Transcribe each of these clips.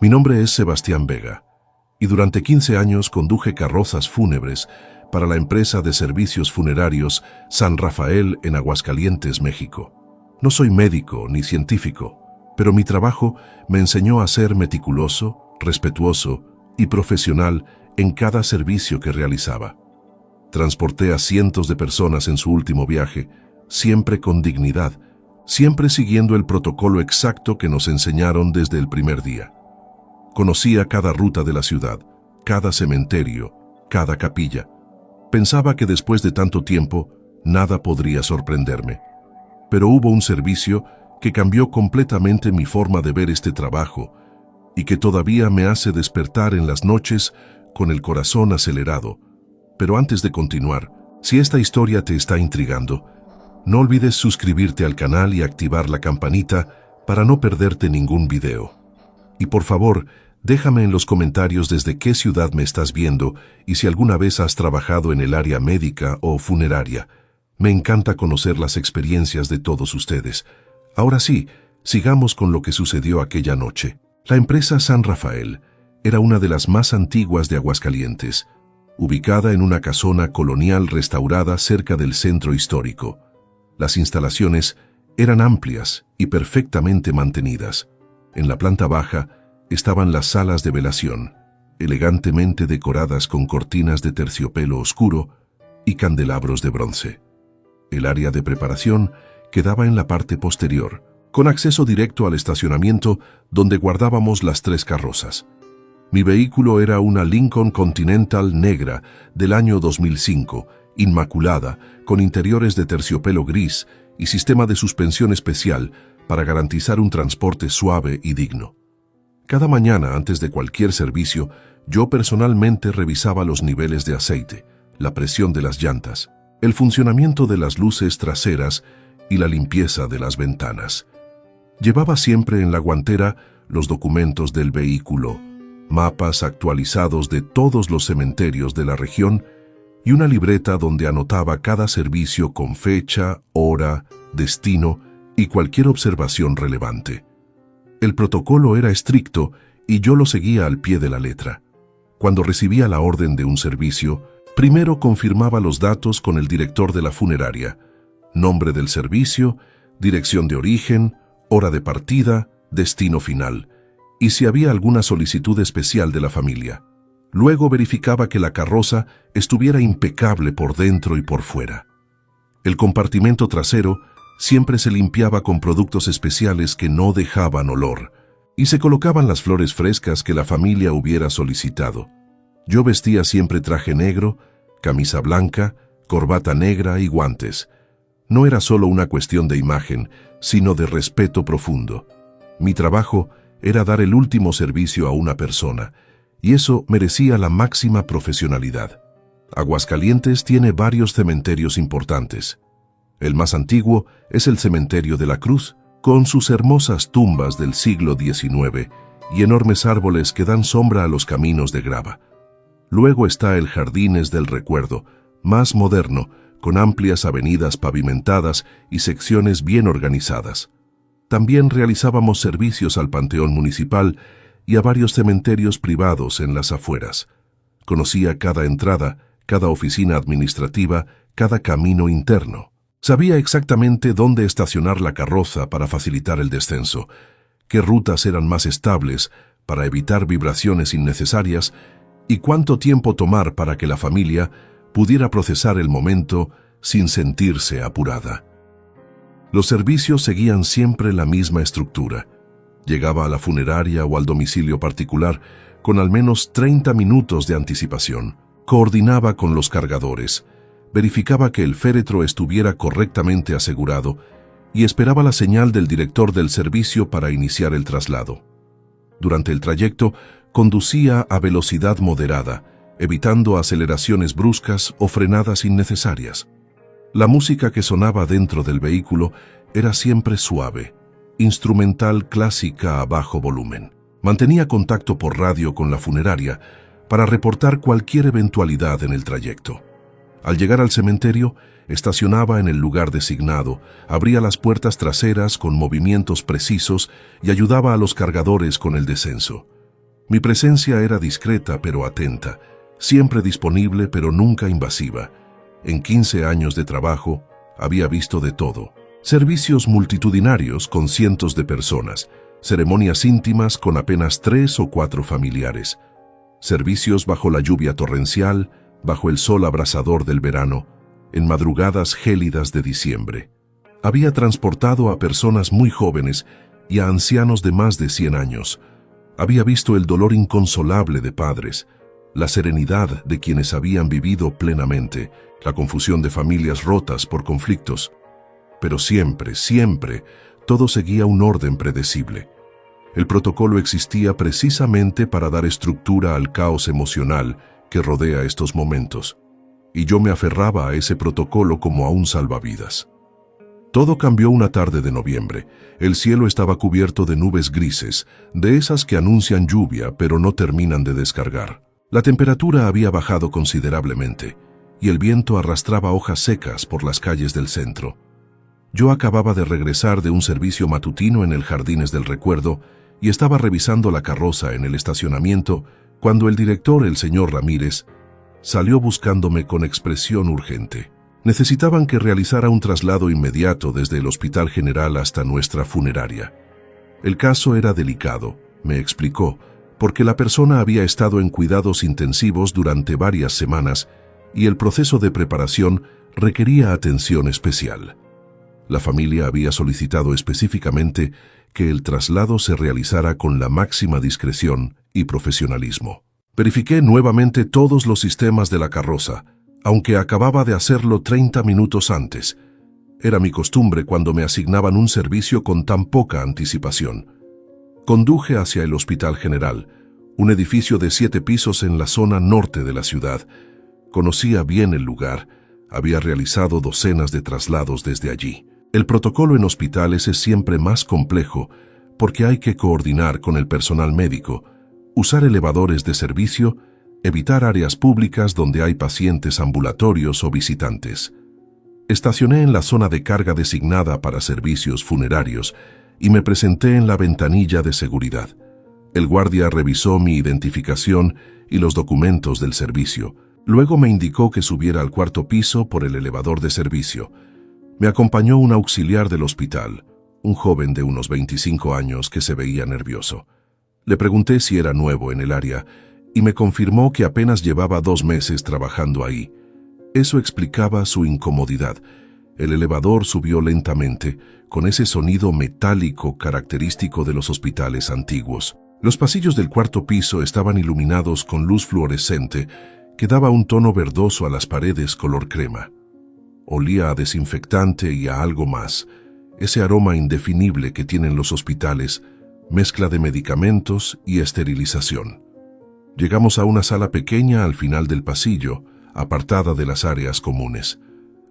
Mi nombre es Sebastián Vega y durante 15 años conduje carrozas fúnebres para la empresa de servicios funerarios San Rafael en Aguascalientes, México. No soy médico ni científico, pero mi trabajo me enseñó a ser meticuloso, respetuoso y profesional en cada servicio que realizaba. Transporté a cientos de personas en su último viaje, siempre con dignidad, siempre siguiendo el protocolo exacto que nos enseñaron desde el primer día. Conocía cada ruta de la ciudad, cada cementerio, cada capilla. Pensaba que después de tanto tiempo, nada podría sorprenderme. Pero hubo un servicio que cambió completamente mi forma de ver este trabajo y que todavía me hace despertar en las noches con el corazón acelerado. Pero antes de continuar, si esta historia te está intrigando, no olvides suscribirte al canal y activar la campanita para no perderte ningún video. Y por favor, déjame en los comentarios desde qué ciudad me estás viendo y si alguna vez has trabajado en el área médica o funeraria. Me encanta conocer las experiencias de todos ustedes. Ahora sí, sigamos con lo que sucedió aquella noche. La empresa San Rafael era una de las más antiguas de Aguascalientes, ubicada en una casona colonial restaurada cerca del centro histórico. Las instalaciones eran amplias y perfectamente mantenidas. En la planta baja estaban las salas de velación, elegantemente decoradas con cortinas de terciopelo oscuro y candelabros de bronce. El área de preparación quedaba en la parte posterior, con acceso directo al estacionamiento donde guardábamos las 3 carrozas. Mi vehículo era una Lincoln Continental negra del año 2005, inmaculada, con interiores de terciopelo gris y sistema de suspensión especial para garantizar un transporte suave y digno. Cada mañana, antes de cualquier servicio, yo personalmente revisaba los niveles de aceite, la presión de las llantas, el funcionamiento de las luces traseras y la limpieza de las ventanas. Llevaba siempre en la guantera los documentos del vehículo, mapas actualizados de todos los cementerios de la región y una libreta donde anotaba cada servicio con fecha, hora, destino y cualquier observación relevante. El protocolo era estricto y yo lo seguía al pie de la letra. Cuando recibía la orden de un servicio, primero confirmaba los datos con el director de la funeraria, nombre del servicio, dirección de origen, hora de partida, destino final, y si había alguna solicitud especial de la familia. Luego verificaba que la carroza estuviera impecable por dentro y por fuera. El compartimento trasero siempre se limpiaba con productos especiales que no dejaban olor, y se colocaban las flores frescas que la familia hubiera solicitado. Yo vestía siempre traje negro, camisa blanca, corbata negra y guantes. No era solo una cuestión de imagen, sino de respeto profundo. Mi trabajo era dar el último servicio a una persona, y eso merecía la máxima profesionalidad. Aguascalientes tiene varios cementerios importantes. El más antiguo es el Cementerio de la Cruz, con sus hermosas tumbas del siglo XIX y enormes árboles que dan sombra a los caminos de grava. Luego está el Jardines del Recuerdo, más moderno, con amplias avenidas pavimentadas y secciones bien organizadas. También realizábamos servicios al Panteón Municipal y a varios cementerios privados en las afueras. Conocía cada entrada, cada oficina administrativa, cada camino interno. Sabía exactamente dónde estacionar la carroza para facilitar el descenso, qué rutas eran más estables para evitar vibraciones innecesarias y cuánto tiempo tomar para que la familia pudiera procesar el momento sin sentirse apurada. Los servicios seguían siempre la misma estructura. Llegaba a la funeraria o al domicilio particular con al menos 30 minutos de anticipación. Coordinaba con los cargadores, verificaba que el féretro estuviera correctamente asegurado y esperaba la señal del director del servicio para iniciar el traslado. Durante el trayecto, conducía a velocidad moderada, evitando aceleraciones bruscas o frenadas innecesarias. La música que sonaba dentro del vehículo era siempre suave, instrumental clásica a bajo volumen. Mantenía contacto por radio con la funeraria para reportar cualquier eventualidad en el trayecto. Al llegar al cementerio, estacionaba en el lugar designado, abría las puertas traseras con movimientos precisos y ayudaba a los cargadores con el descenso. Mi presencia era discreta pero atenta, siempre disponible pero nunca invasiva. En 15 años de trabajo, había visto de todo. Servicios multitudinarios con cientos de personas, ceremonias íntimas con apenas 3 o 4 familiares, servicios bajo la lluvia torrencial, bajo el sol abrasador del verano, en madrugadas gélidas de diciembre. Había transportado a personas muy jóvenes y a ancianos de más de 100 años. Había visto el dolor inconsolable de padres, la serenidad de quienes habían vivido plenamente, la confusión de familias rotas por conflictos. Pero siempre, siempre, todo seguía un orden predecible. El protocolo existía precisamente para dar estructura al caos emocional que rodea estos momentos, y yo me aferraba a ese protocolo como a un salvavidas. Todo cambió una tarde de noviembre. El cielo estaba cubierto de nubes grises, de esas que anuncian lluvia pero no terminan de descargar. La temperatura había bajado considerablemente, y el viento arrastraba hojas secas por las calles del centro. Yo acababa de regresar de un servicio matutino en el Jardines del Recuerdo y estaba revisando la carroza en el estacionamiento cuando el director, el señor Ramírez, salió buscándome con expresión urgente. Necesitaban que realizara un traslado inmediato desde el Hospital General hasta nuestra funeraria. El caso era delicado, me explicó, porque la persona había estado en cuidados intensivos durante varias semanas y el proceso de preparación requería atención especial. La familia había solicitado específicamente que el traslado se realizara con la máxima discreción y profesionalismo. Verifiqué nuevamente todos los sistemas de la carroza, aunque acababa de hacerlo 30 minutos antes. Era mi costumbre cuando me asignaban un servicio con tan poca anticipación. Conduje hacia el Hospital General, un edificio de 7 pisos en la zona norte de la ciudad. Conocía bien el lugar, había realizado docenas de traslados desde allí. El protocolo en hospitales es siempre más complejo porque hay que coordinar con el personal médico, usar elevadores de servicio, evitar áreas públicas donde hay pacientes ambulatorios o visitantes. Estacioné en la zona de carga designada para servicios funerarios y me presenté en la ventanilla de seguridad. El guardia revisó mi identificación y los documentos del servicio. Luego me indicó que subiera al 4º piso por el elevador de servicio. Me acompañó un auxiliar del hospital, un joven de unos 25 años que se veía nervioso. Le pregunté si era nuevo en el área y me confirmó que apenas llevaba 2 meses trabajando ahí. Eso explicaba su incomodidad. El elevador subió lentamente, con ese sonido metálico característico de los hospitales antiguos. Los pasillos del 4º piso estaban iluminados con luz fluorescente que daba un tono verdoso a las paredes color crema. Olía a desinfectante y a algo más, ese aroma indefinible que tienen los hospitales, mezcla de medicamentos y esterilización. Llegamos a una sala pequeña al final del pasillo, apartada de las áreas comunes.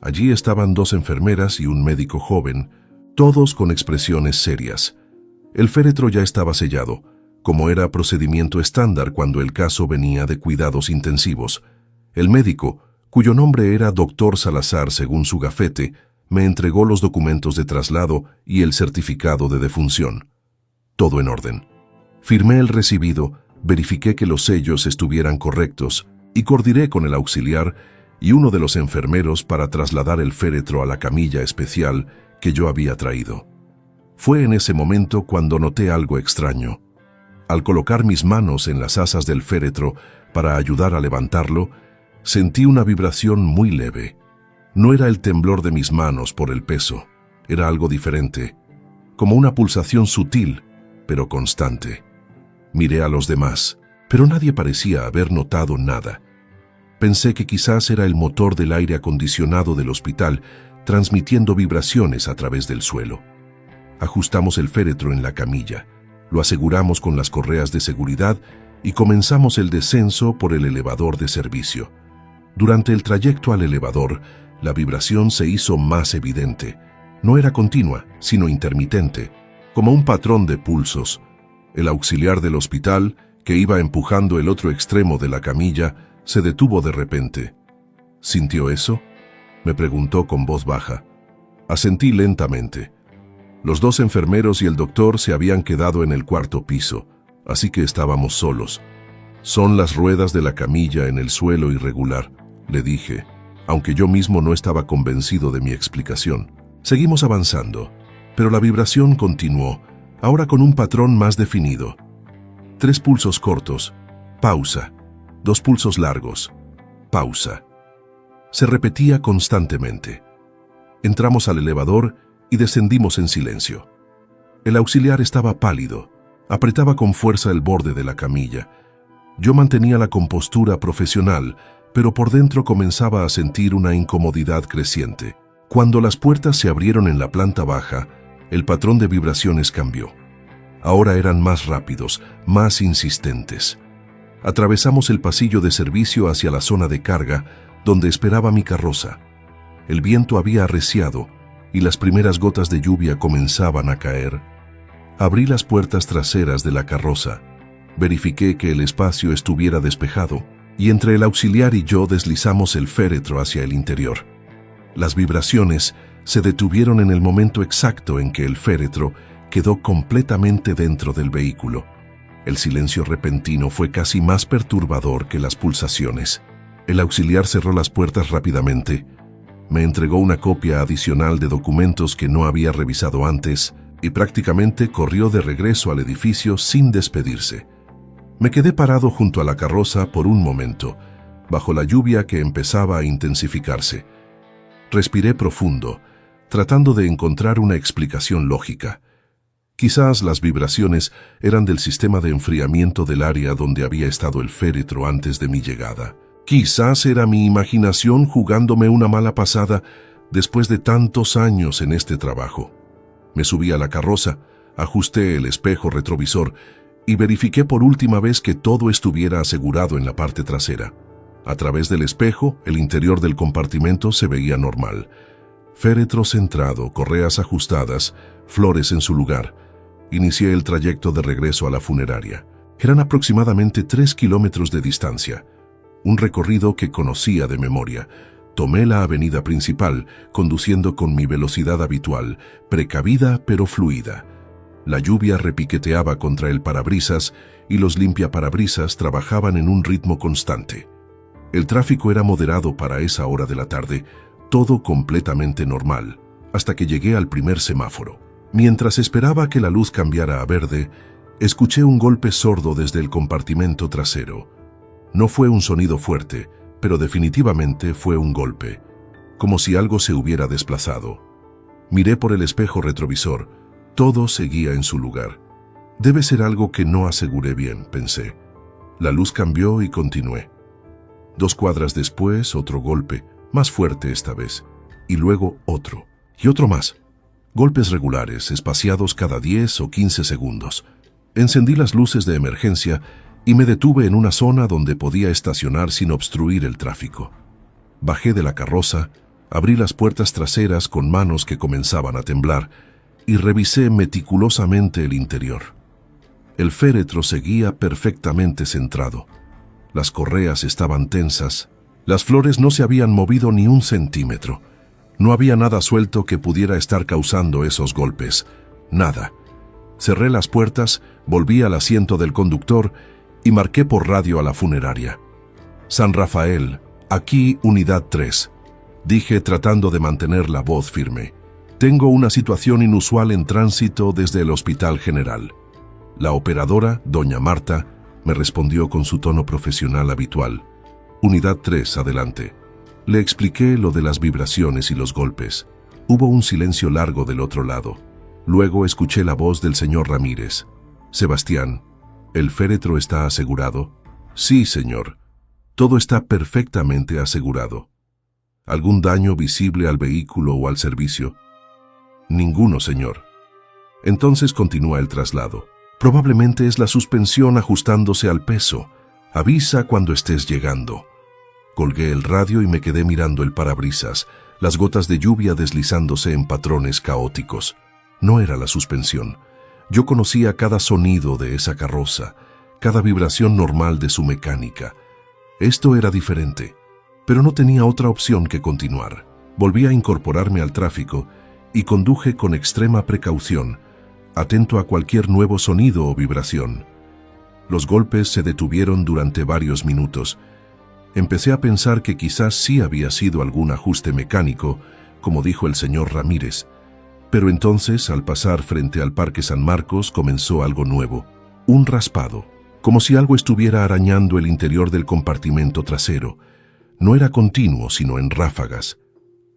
Allí estaban 2 enfermeras y un médico joven, todos con expresiones serias. El féretro ya estaba sellado, como era procedimiento estándar cuando el caso venía de cuidados intensivos. El médico, cuyo nombre era Dr. Salazar según su gafete, me entregó los documentos de traslado y el certificado de defunción. Todo en orden. Firmé el recibido, verifiqué que los sellos estuvieran correctos y coordiné con el auxiliar y uno de los enfermeros para trasladar el féretro a la camilla especial que yo había traído. Fue en ese momento cuando noté algo extraño. Al colocar mis manos en las asas del féretro para ayudar a levantarlo, sentí una vibración muy leve. No era el temblor de mis manos por el peso, era algo diferente, como una pulsación sutil, pero constante. Miré a los demás, pero nadie parecía haber notado nada. Pensé que quizás era el motor del aire acondicionado del hospital, transmitiendo vibraciones a través del suelo. Ajustamos el féretro en la camilla, lo aseguramos con las correas de seguridad y comenzamos el descenso por el elevador de servicio. Durante el trayecto al elevador, la vibración se hizo más evidente. No era continua, sino intermitente, como un patrón de pulsos. El auxiliar del hospital, que iba empujando el otro extremo de la camilla, se detuvo de repente. ¿Sintió eso?, me preguntó con voz baja. Asentí lentamente. Los 2 enfermeros y el doctor se habían quedado en el 4º piso. así que estábamos solos. «Son las ruedas de la camilla en el suelo irregular», le dije, aunque yo mismo no estaba convencido de mi explicación. Seguimos avanzando, pero la vibración continuó, ahora con un patrón más definido. 3 pulsos cortos, pausa. 2 pulsos largos, pausa. Se repetía constantemente. Entramos al elevador y descendimos en silencio. El auxiliar estaba pálido, apretaba con fuerza el borde de la camilla. Yo mantenía la compostura profesional, pero por dentro comenzaba a sentir una incomodidad creciente. Cuando las puertas se abrieron en la planta baja, el patrón de vibraciones cambió. Ahora eran más rápidos, más insistentes. Atravesamos el pasillo de servicio hacia la zona de carga, donde esperaba mi carroza. El viento había arreciado y las primeras gotas de lluvia comenzaban a caer. Abrí las puertas traseras de la carroza. Verifiqué que el espacio estuviera despejado y entre el auxiliar y yo deslizamos el féretro hacia el interior. Las vibraciones se detuvieron en el momento exacto en que el féretro quedó completamente dentro del vehículo. El silencio repentino fue casi más perturbador que las pulsaciones. El auxiliar cerró las puertas rápidamente, me entregó una copia adicional de documentos que no había revisado antes y prácticamente corrió de regreso al edificio sin despedirse. Me quedé parado junto a la carroza por un momento, bajo la lluvia que empezaba a intensificarse. Respiré profundo, tratando de encontrar una explicación lógica. Quizás las vibraciones eran del sistema de enfriamiento del área donde había estado el féretro antes de mi llegada. Quizás era mi imaginación jugándome una mala pasada después de tantos años en este trabajo. Me subí a la carroza, ajusté el espejo retrovisor y verifiqué por última vez que todo estuviera asegurado en la parte trasera. A través del espejo, el interior del compartimento se veía normal. Féretro centrado, correas ajustadas, flores en su lugar. Inicié el trayecto de regreso a la funeraria. Eran aproximadamente 3 kilómetros de distancia. Un recorrido que conocía de memoria. Tomé la avenida principal, conduciendo con mi velocidad habitual, precavida pero fluida. La lluvia repiqueteaba contra el parabrisas y los limpiaparabrisas trabajaban en un ritmo constante. El tráfico era moderado para esa hora de la tarde, todo completamente normal, hasta que llegué al primer semáforo. Mientras esperaba que la luz cambiara a verde, escuché un golpe sordo desde el compartimento trasero. No fue un sonido fuerte, pero definitivamente fue un golpe, como si algo se hubiera desplazado. Miré por el espejo retrovisor, todo seguía en su lugar. Debe ser algo que no aseguré bien, pensé. La luz cambió y continué. 2 cuadras después, otro golpe, más fuerte esta vez, y luego otro, y otro más. Golpes regulares, espaciados cada 10 o 15 segundos. Encendí las luces de emergencia y me detuve en una zona donde podía estacionar sin obstruir el tráfico. Bajé de la carroza, abrí las puertas traseras con manos que comenzaban a temblar y revisé meticulosamente el interior. El féretro seguía perfectamente centrado. Las correas estaban tensas, las flores no se habían movido ni un centímetro. No había nada suelto que pudiera estar causando esos golpes, nada. Cerré las puertas, volví al asiento del conductor y marqué por radio a la funeraria. San Rafael, aquí Unidad 3, dije tratando de mantener la voz firme. Tengo una situación inusual en tránsito desde el Hospital General. La operadora, doña Marta, me respondió con su tono profesional habitual. Unidad 3, adelante. Le expliqué lo de las vibraciones y los golpes. Hubo un silencio largo del otro lado. Luego escuché la voz del señor Ramírez. Sebastián, ¿el féretro está asegurado? Sí, señor. Todo está perfectamente asegurado. ¿Algún daño visible al vehículo o al servicio? Ninguno, señor. Entonces continúa el traslado. Probablemente es la suspensión ajustándose al peso. Avisa cuando estés llegando. Colgué el radio y me quedé mirando el parabrisas, las gotas de lluvia deslizándose en patrones caóticos. No era la suspensión. Yo conocía cada sonido de esa carroza, cada vibración normal de su mecánica. Esto era diferente, pero no tenía otra opción que continuar. Volví a incorporarme al tráfico y conduje con extrema precaución, atento a cualquier nuevo sonido o vibración. Los golpes se detuvieron durante varios minutos. Empecé a pensar que quizás sí había sido algún ajuste mecánico, como dijo el señor Ramírez. Pero entonces, al pasar frente al Parque San Marcos, comenzó algo nuevo. Un raspado, como si algo estuviera arañando el interior del compartimento trasero. No era continuo, sino en ráfagas.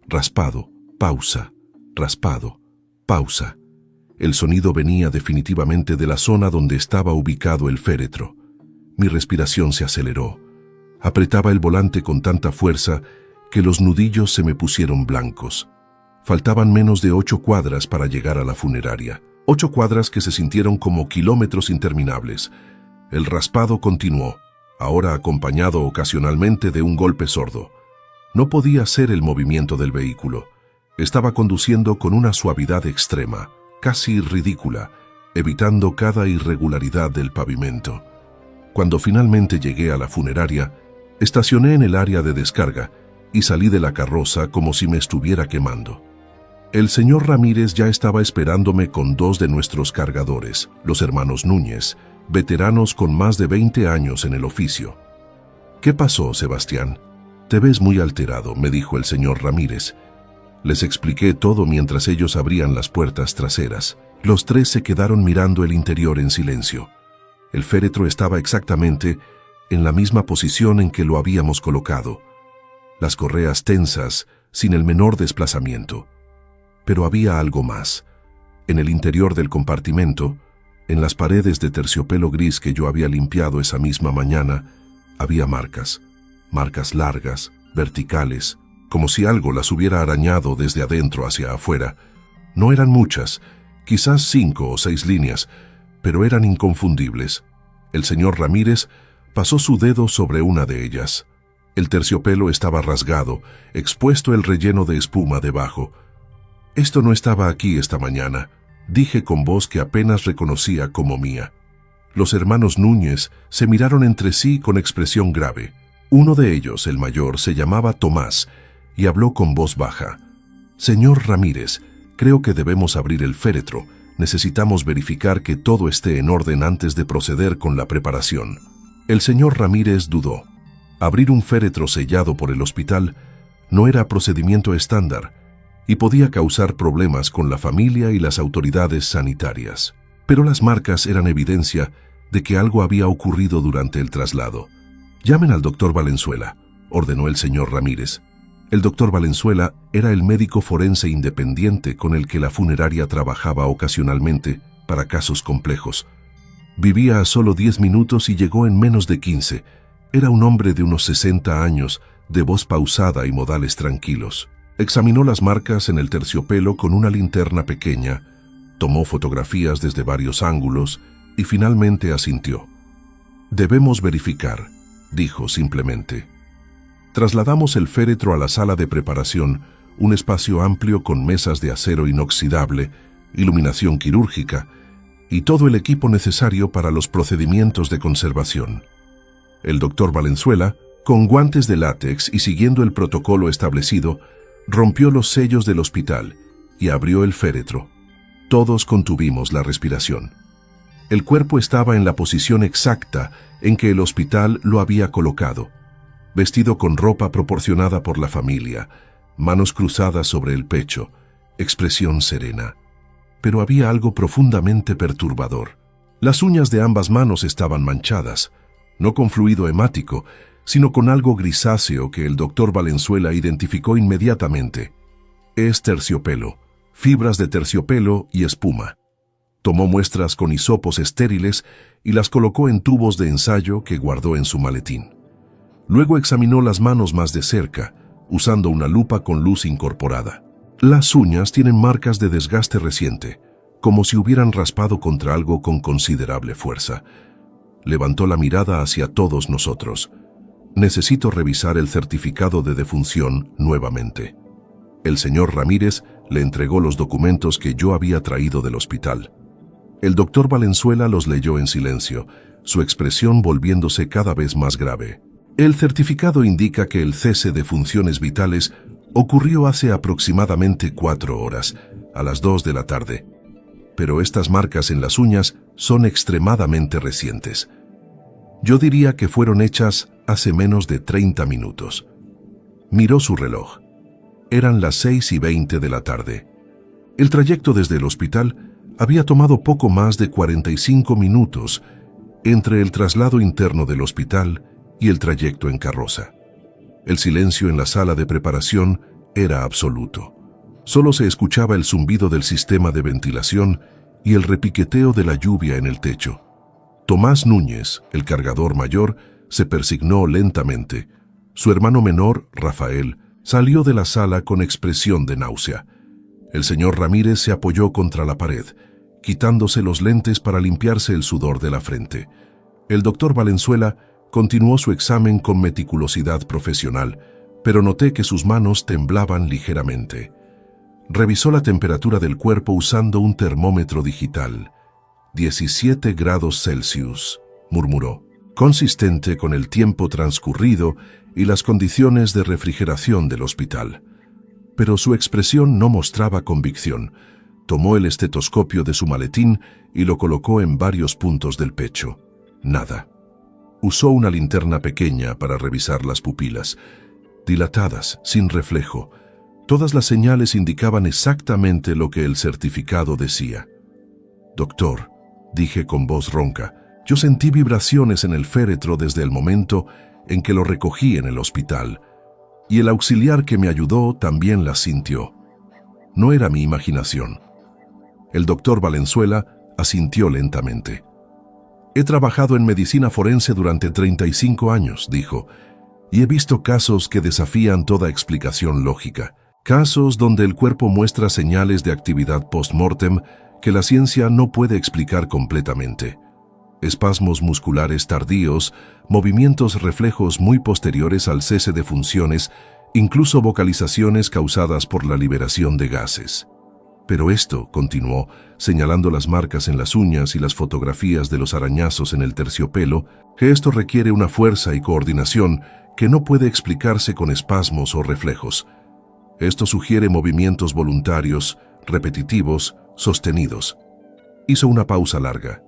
Raspado, pausa, raspado, pausa. El sonido venía definitivamente de la zona donde estaba ubicado el féretro. Mi respiración se aceleró. Apretaba el volante con tanta fuerza que los nudillos se me pusieron blancos. Faltaban menos de 8 cuadras para llegar a la funeraria. 8 cuadras que se sintieron como kilómetros interminables. El raspado continuó, ahora acompañado ocasionalmente de un golpe sordo. No podía ser el movimiento del vehículo. Estaba conduciendo con una suavidad extrema, casi ridícula, evitando cada irregularidad del pavimento. Cuando finalmente llegué a la funeraria, estacioné en el área de descarga y salí de la carroza como si me estuviera quemando. El señor Ramírez ya estaba esperándome con 2 de nuestros cargadores, los hermanos Núñez, veteranos con más de 20 años en el oficio. «¿Qué pasó, Sebastián? Te ves muy alterado», me dijo el señor Ramírez. Les expliqué todo mientras ellos abrían las puertas traseras. Los 3 se quedaron mirando el interior en silencio. El féretro estaba exactamente en la misma posición en que lo habíamos colocado. Las correas tensas, sin el menor desplazamiento. Pero había algo más. En el interior del compartimento, en las paredes de terciopelo gris que yo había limpiado esa misma mañana, había marcas. Marcas largas, verticales, como si algo las hubiera arañado desde adentro hacia afuera. No eran muchas, quizás 5 o 6 líneas, pero eran inconfundibles. El señor Ramírez pasó su dedo sobre una de ellas. El terciopelo estaba rasgado, expuesto el relleno de espuma debajo. «Esto no estaba aquí esta mañana», dije con voz que apenas reconocía como mía. Los hermanos Núñez se miraron entre sí con expresión grave. Uno de ellos, el mayor, se llamaba Tomás y habló con voz baja. «Señor Ramírez, creo que debemos abrir el féretro. Necesitamos verificar que todo esté en orden antes de proceder con la preparación». El señor Ramírez dudó. Abrir un féretro sellado por el hospital no era procedimiento estándar y podía causar problemas con la familia y las autoridades sanitarias. Pero las marcas eran evidencia de que algo había ocurrido durante el traslado. «Llamen al doctor Valenzuela», ordenó el señor Ramírez. El doctor Valenzuela era el médico forense independiente con el que la funeraria trabajaba ocasionalmente para casos complejos. Vivía a solo 10 minutos y llegó en menos de 15. Era un hombre de unos 60 años, de voz pausada y modales tranquilos. Examinó las marcas en el terciopelo con una linterna pequeña, tomó fotografías desde varios ángulos y finalmente asintió. «Debemos verificar», dijo simplemente. Trasladamos el féretro a la sala de preparación, un espacio amplio con mesas de acero inoxidable, iluminación quirúrgica y todo el equipo necesario para los procedimientos de conservación. El doctor Valenzuela, con guantes de látex y siguiendo el protocolo establecido, rompió los sellos del hospital y abrió el féretro. Todos contuvimos la respiración. El cuerpo estaba en la posición exacta en que el hospital lo había colocado, vestido con ropa proporcionada por la familia, manos cruzadas sobre el pecho, expresión serena. Pero había algo profundamente perturbador. Las uñas de ambas manos estaban manchadas, no con fluido hemático, sino con algo grisáceo que el doctor Valenzuela identificó inmediatamente. Es terciopelo, fibras de terciopelo y espuma. Tomó muestras con hisopos estériles y las colocó en tubos de ensayo que guardó en su maletín. Luego examinó las manos más de cerca, usando una lupa con luz incorporada. Las uñas tienen marcas de desgaste reciente, como si hubieran raspado contra algo con considerable fuerza. Levantó la mirada hacia todos nosotros. «Necesito revisar el certificado de defunción nuevamente». El señor Ramírez le entregó los documentos que yo había traído del hospital. El doctor Valenzuela los leyó en silencio, su expresión volviéndose cada vez más grave. «El certificado indica que el cese de funciones vitales ocurrió hace aproximadamente 4 horas, a las 2 de la tarde. Pero estas marcas en las uñas son extremadamente recientes. Yo diría que fueron hechas hace menos de 30 minutos. Miró su reloj. Eran las 6:20 de la tarde. El trayecto desde el hospital había tomado poco más de 45 minutos entre el traslado interno del hospital y el trayecto en carroza. El silencio en la sala de preparación era absoluto. Solo se escuchaba el zumbido del sistema de ventilación y el repiqueteo de la lluvia en el techo. Tomás Núñez, el cargador mayor, se persignó lentamente. Su hermano menor, Rafael, salió de la sala con expresión de náusea. El señor Ramírez se apoyó contra la pared, quitándose los lentes para limpiarse el sudor de la frente. El doctor Valenzuela continuó su examen con meticulosidad profesional, pero noté que sus manos temblaban ligeramente. Revisó la temperatura del cuerpo usando un termómetro digital. 17 grados Celsius, murmuró, consistente con el tiempo transcurrido y las condiciones de refrigeración del hospital. Pero su expresión no mostraba convicción. Tomó el estetoscopio de su maletín y lo colocó en varios puntos del pecho. Nada. Usó una linterna pequeña para revisar las pupilas, dilatadas, sin reflejo. Todas las señales indicaban exactamente lo que el certificado decía. «Doctor», dije con voz ronca, «yo sentí vibraciones en el féretro desde el momento en que lo recogí en el hospital, y el auxiliar que me ayudó también las sintió. No era mi imaginación». El doctor Valenzuela asintió lentamente. «He trabajado en medicina forense durante 35 años», dijo, «y he visto casos que desafían toda explicación lógica. Casos donde el cuerpo muestra señales de actividad post-mortem que la ciencia no puede explicar completamente. Espasmos musculares tardíos, movimientos reflejos muy posteriores al cese de funciones, incluso vocalizaciones causadas por la liberación de gases. Pero esto», continuó, señalando las marcas en las uñas y las fotografías de los arañazos en el terciopelo, «que esto requiere una fuerza y coordinación que no puede explicarse con espasmos o reflejos. Esto sugiere movimientos voluntarios, repetitivos, sostenidos». Hizo una pausa larga.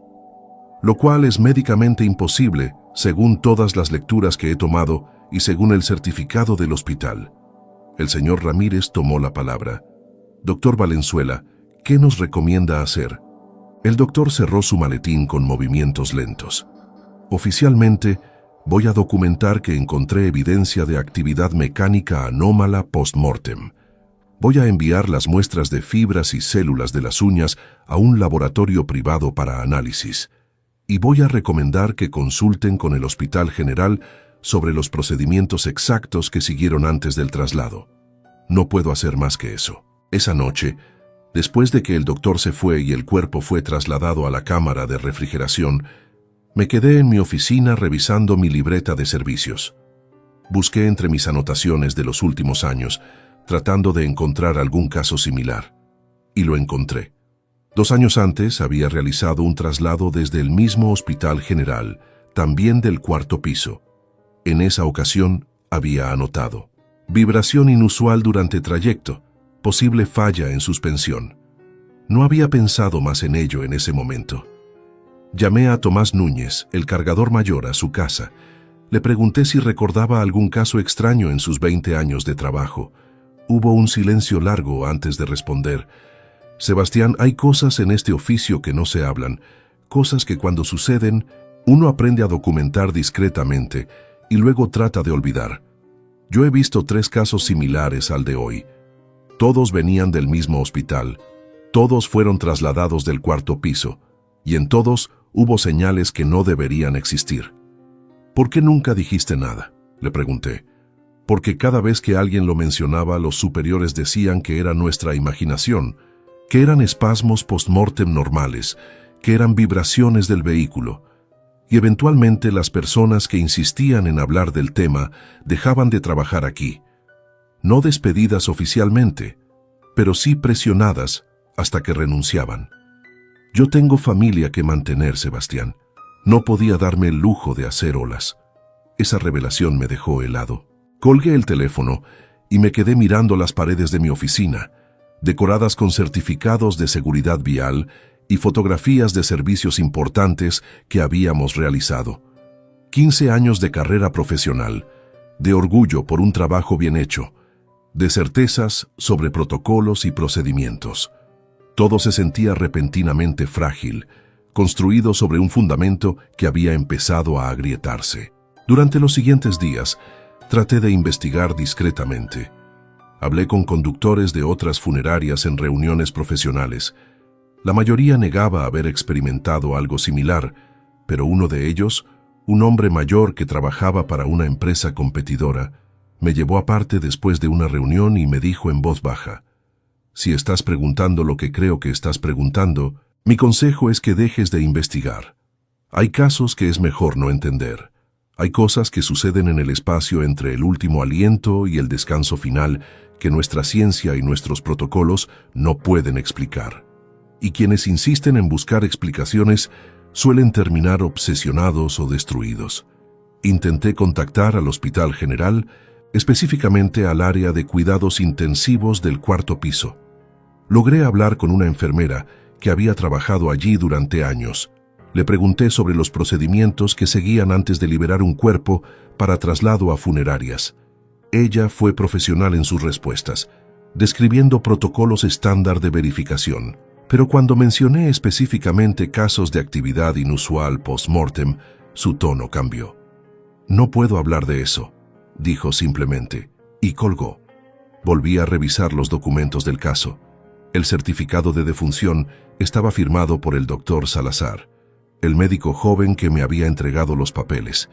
«Lo cual es médicamente imposible, según todas las lecturas que he tomado y según el certificado del hospital». El señor Ramírez tomó la palabra. «Doctor Valenzuela, ¿qué nos recomienda hacer?». El doctor cerró su maletín con movimientos lentos. «Oficialmente, voy a documentar que encontré evidencia de actividad mecánica anómala post-mortem. Voy a enviar las muestras de fibras y células de las uñas a un laboratorio privado para análisis. Y voy a recomendar que consulten con el Hospital General sobre los procedimientos exactos que siguieron antes del traslado. No puedo hacer más que eso». Esa noche, después de que el doctor se fue y el cuerpo fue trasladado a la cámara de refrigeración, me quedé en mi oficina revisando mi libreta de servicios. Busqué entre mis anotaciones de los últimos años, tratando de encontrar algún caso similar. Y lo encontré. 2 años antes había realizado un traslado desde el mismo Hospital General, también del 4º piso. En esa ocasión había anotado: vibración inusual durante trayecto, posible falla en suspensión. No había pensado más en ello en ese momento. Llamé a Tomás Núñez, el cargador mayor, a su casa. Le pregunté si recordaba algún caso extraño en sus 20 años de trabajo. Hubo un silencio largo antes de responder. «Sebastián, hay cosas en este oficio que no se hablan, cosas que cuando suceden, uno aprende a documentar discretamente y luego trata de olvidar. Yo he visto 3 casos similares al de hoy. Todos venían del mismo hospital, todos fueron trasladados del 4º piso, y en todos hubo señales que no deberían existir». «¿Por qué nunca dijiste nada?», le pregunté. «Porque cada vez que alguien lo mencionaba, los superiores decían que era nuestra imaginación, que eran espasmos post-mortem normales, que eran vibraciones del vehículo. Y eventualmente las personas que insistían en hablar del tema dejaban de trabajar aquí. No despedidas oficialmente, pero sí presionadas hasta que renunciaban. Yo tengo familia que mantener, Sebastián. No podía darme el lujo de hacer olas». Esa revelación me dejó helado. Colgué el teléfono y me quedé mirando las paredes de mi oficina, decoradas con certificados de seguridad vial y fotografías de servicios importantes que habíamos realizado. 15 años de carrera profesional, de orgullo por un trabajo bien hecho, de certezas sobre protocolos y procedimientos. Todo se sentía repentinamente frágil, construido sobre un fundamento que había empezado a agrietarse. Durante los siguientes días, traté de investigar discretamente. Hablé con conductores de otras funerarias en reuniones profesionales. La mayoría negaba haber experimentado algo similar, pero uno de ellos, un hombre mayor que trabajaba para una empresa competidora, me llevó aparte después de una reunión y me dijo en voz baja: «Si estás preguntando lo que creo que estás preguntando, mi consejo es que dejes de investigar. Hay casos que es mejor no entender. Hay cosas que suceden en el espacio entre el último aliento y el descanso final que nuestra ciencia y nuestros protocolos no pueden explicar. Y quienes insisten en buscar explicaciones suelen terminar obsesionados o destruidos». Intenté contactar al Hospital General, específicamente al área de cuidados intensivos del 4º piso. Logré hablar con una enfermera que había trabajado allí durante años. Le pregunté sobre los procedimientos que seguían antes de liberar un cuerpo para traslado a funerarias. Ella fue profesional en sus respuestas, describiendo protocolos estándar de verificación. Pero cuando mencioné específicamente casos de actividad inusual post-mortem, su tono cambió. «No puedo hablar de eso», dijo simplemente, y colgó. Volví a revisar los documentos del caso. El certificado de defunción estaba firmado por el doctor Salazar, el médico joven que me había entregado los papeles.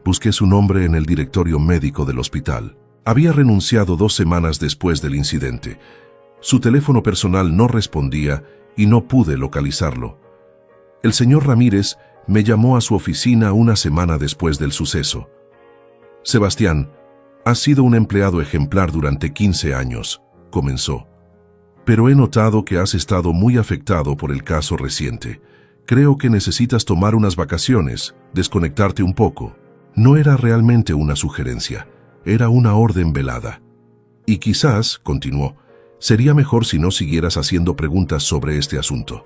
Busqué su nombre en el directorio médico del hospital. Había renunciado 2 semanas después del incidente. Su teléfono personal no respondía y no pude localizarlo. El señor Ramírez me llamó a su oficina una semana después del suceso. «Sebastián, has sido un empleado ejemplar durante 15 años», comenzó. «Pero he notado que has estado muy afectado por el caso reciente. Creo que necesitas tomar unas vacaciones, desconectarte un poco». No era realmente una sugerencia, era una orden velada. «Y quizás», continuó, «sería mejor si no siguieras haciendo preguntas sobre este asunto.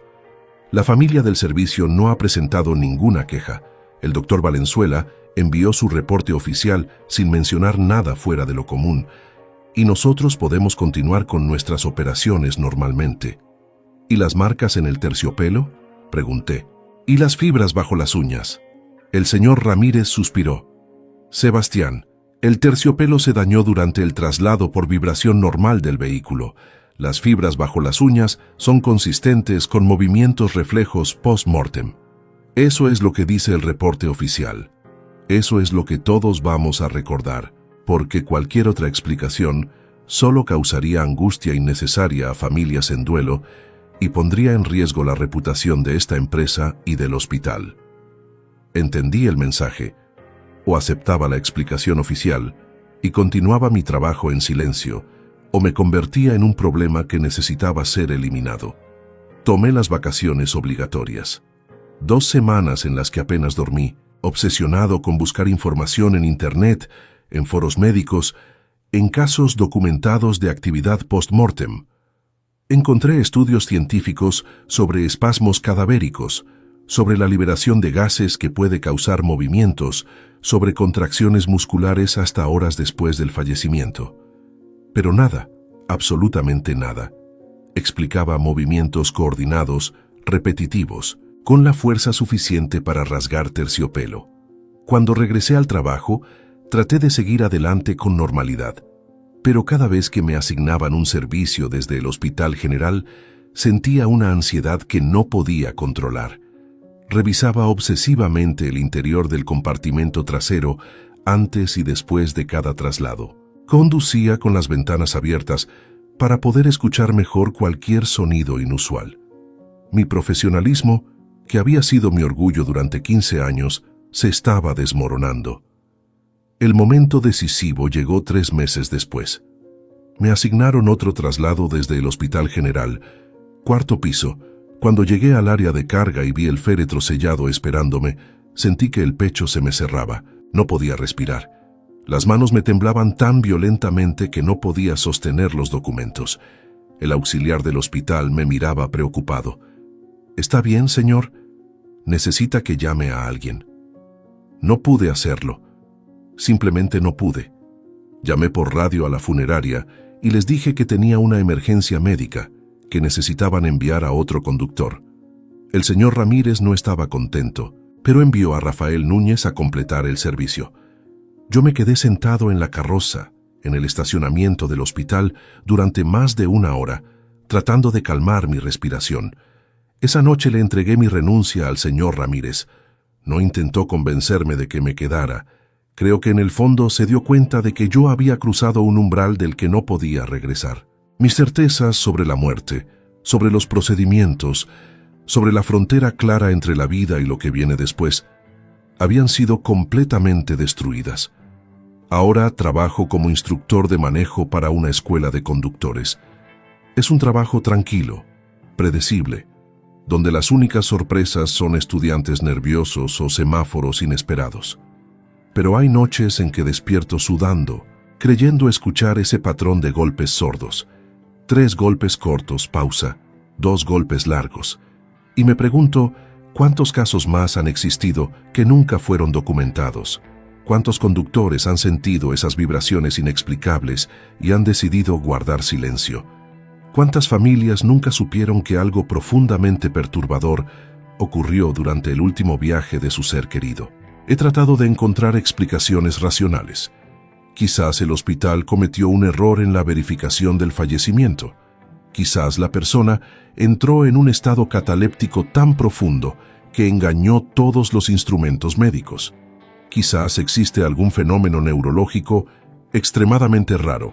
La familia del servicio no ha presentado ninguna queja. El doctor Valenzuela envió su reporte oficial sin mencionar nada fuera de lo común, y nosotros podemos continuar con nuestras operaciones normalmente». «¿Y las marcas en el terciopelo?», pregunté. «¿Y las fibras bajo las uñas?». El señor Ramírez suspiró. «Sebastián, el terciopelo se dañó durante el traslado por vibración normal del vehículo. Las fibras bajo las uñas son consistentes con movimientos reflejos post-mortem. Eso es lo que dice el reporte oficial. Eso es lo que todos vamos a recordar, porque cualquier otra explicación solo causaría angustia innecesaria a familias en duelo y pondría en riesgo la reputación de esta empresa y del hospital». Entendí el mensaje, o aceptaba la explicación oficial y continuaba mi trabajo en silencio, o me convertía en un problema que necesitaba ser eliminado. Tomé las vacaciones obligatorias. 2 semanas en las que apenas dormí, obsesionado con buscar información en Internet, en foros médicos, en casos documentados de actividad post-mortem. Encontré estudios científicos sobre espasmos cadavéricos, sobre la liberación de gases que puede causar movimientos, sobre contracciones musculares hasta horas después del fallecimiento. Pero nada, absolutamente nada, explicaba movimientos coordinados, repetitivos, con la fuerza suficiente para rasgar terciopelo. Cuando regresé al trabajo, traté de seguir adelante con normalidad, pero cada vez que me asignaban un servicio desde el Hospital General, sentía una ansiedad que no podía controlar. Revisaba obsesivamente el interior del compartimento trasero antes y después de cada traslado. Conducía con las ventanas abiertas para poder escuchar mejor cualquier sonido inusual. Mi profesionalismo, que había sido mi orgullo durante 15 años, se estaba desmoronando. El momento decisivo llegó 3 meses después. Me asignaron otro traslado desde el Hospital General, 4º piso. Cuando llegué al área de carga y vi el féretro sellado esperándome, sentí que el pecho se me cerraba. No podía respirar. Las manos me temblaban tan violentamente que no podía sostener los documentos. El auxiliar del hospital me miraba preocupado. «¿Está bien, señor? ¿Necesita que llame a alguien?». No pude hacerlo. Simplemente no pude. Llamé por radio a la funeraria y les dije que tenía una emergencia médica, que necesitaban enviar a otro conductor. El señor Ramírez no estaba contento, pero envió a Rafael Núñez a completar el servicio. Yo me quedé sentado en la carroza, en el estacionamiento del hospital, durante más de 1 hora, tratando de calmar mi respiración. Esa noche le entregué mi renuncia al señor Ramírez. No intentó convencerme de que me quedara. Creo que en el fondo se dio cuenta de que yo había cruzado un umbral del que no podía regresar. Mis certezas sobre la muerte, sobre los procedimientos, sobre la frontera clara entre la vida y lo que viene después, habían sido completamente destruidas. Ahora trabajo como instructor de manejo para una escuela de conductores. Es un trabajo tranquilo, predecible, donde las únicas sorpresas son estudiantes nerviosos o semáforos inesperados. Pero hay noches en que despierto sudando, creyendo escuchar ese patrón de golpes sordos. 3 golpes cortos, pausa, 2 golpes largos. Y me pregunto, ¿cuántos casos más han existido que nunca fueron documentados? ¿Cuántos conductores han sentido esas vibraciones inexplicables y han decidido guardar silencio? ¿Cuántas familias nunca supieron que algo profundamente perturbador ocurrió durante el último viaje de su ser querido? He tratado de encontrar explicaciones racionales. Quizás el hospital cometió un error en la verificación del fallecimiento. Quizás la persona entró en un estado cataléptico tan profundo que engañó todos los instrumentos médicos. Quizás existe algún fenómeno neurológico extremadamente raro,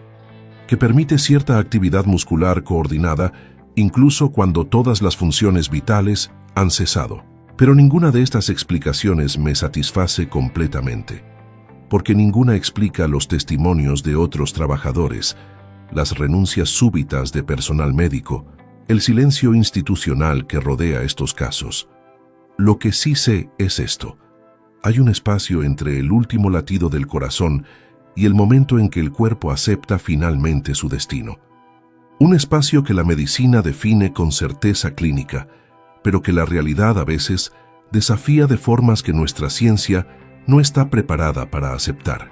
que permite cierta actividad muscular coordinada incluso cuando todas las funciones vitales han cesado. Pero ninguna de estas explicaciones me satisface completamente, porque ninguna explica los testimonios de otros trabajadores, las renuncias súbitas de personal médico, el silencio institucional que rodea estos casos. Lo que sí sé es esto: hay un espacio entre el último latido del corazón y el momento en que el cuerpo acepta finalmente su destino. Un espacio que la medicina define con certeza clínica, pero que la realidad a veces desafía de formas que nuestra ciencia no está preparada para aceptar.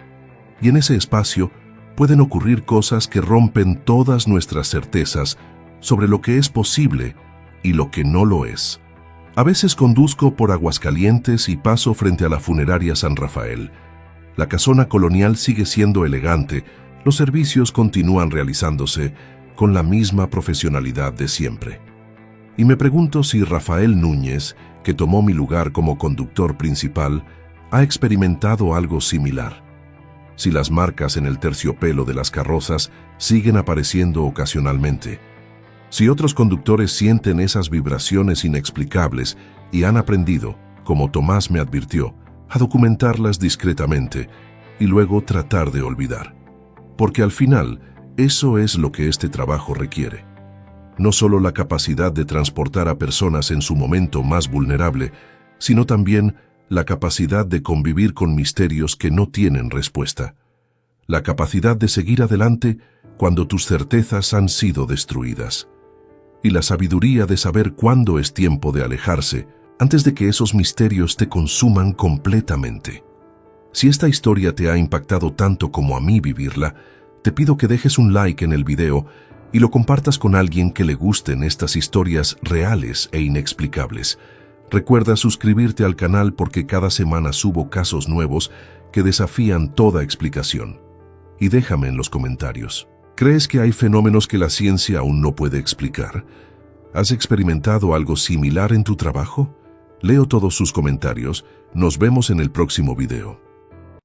Y en ese espacio pueden ocurrir cosas que rompen todas nuestras certezas sobre lo que es posible y lo que no lo es. A veces conduzco por Aguascalientes y paso frente a la funeraria San Rafael. La casona colonial sigue siendo elegante, los servicios continúan realizándose con la misma profesionalidad de siempre. Y me pregunto si Rafael Núñez, que tomó mi lugar como conductor principal, ha experimentado algo similar. Si las marcas en el terciopelo de las carrozas siguen apareciendo ocasionalmente. Si otros conductores sienten esas vibraciones inexplicables y han aprendido, como Tomás me advirtió, a documentarlas discretamente y luego tratar de olvidar. Porque al final, eso es lo que este trabajo requiere. No solo la capacidad de transportar a personas en su momento más vulnerable, sino también la capacidad de convivir con misterios que no tienen respuesta. La capacidad de seguir adelante cuando tus certezas han sido destruidas. Y la sabiduría de saber cuándo es tiempo de alejarse antes de que esos misterios te consuman completamente. Si esta historia te ha impactado tanto como a mí vivirla, te pido que dejes un like en el video y lo compartas con alguien que le gusten estas historias reales e inexplicables. Recuerda suscribirte al canal porque cada semana subo casos nuevos que desafían toda explicación. Y déjame en los comentarios: ¿crees que hay fenómenos que la ciencia aún no puede explicar? ¿Has experimentado algo similar en tu trabajo? Leo todos sus comentarios. Nos vemos en el próximo video.